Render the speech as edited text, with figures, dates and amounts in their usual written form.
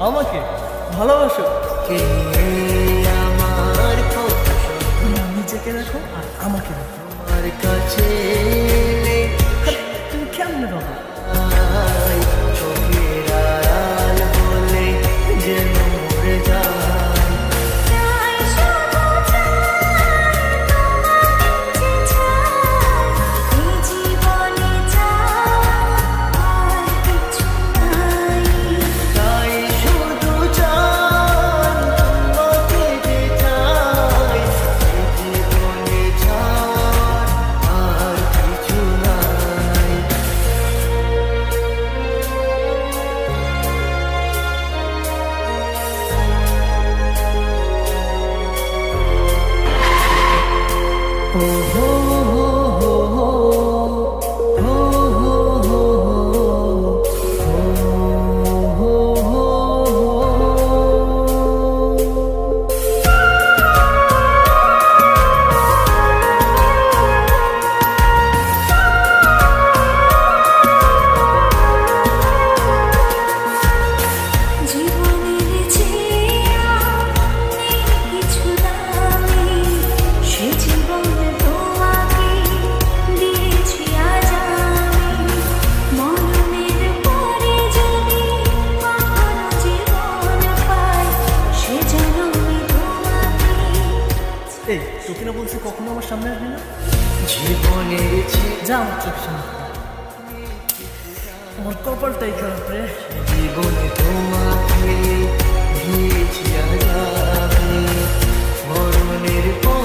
আমাকে ভালোবাসো? কে আমার কথা নিজেকে দেখো আর আমাকে দেখো। আমার কাছে তুমি কেমনে বাবা? চোখের আড়াল বলে যেন মরে যায়। তাই শুধু চাই তোমাকে যে চাই, এই জীবনে ছাড় আর কিছু নাই। ও হো হো হো হো, হো হো হো হো, হো হো হো। জীবনের চেয়ে নেই কিছু দামি, সে জীবনে তোমাকে দিয়েছি আজ আমি। মরণের পরে যদি কখনো জীবন পাই, সে জন্মে তোমাকে। এই তোকে না বলছি কখনো আমার সামনে আসবি না? জীবনের যা আমার চোখ সামনে। আমার কপালটাই খারাপ রে। জীবনে তোমাকে দিয়েছি আজ আমি, মরণের পর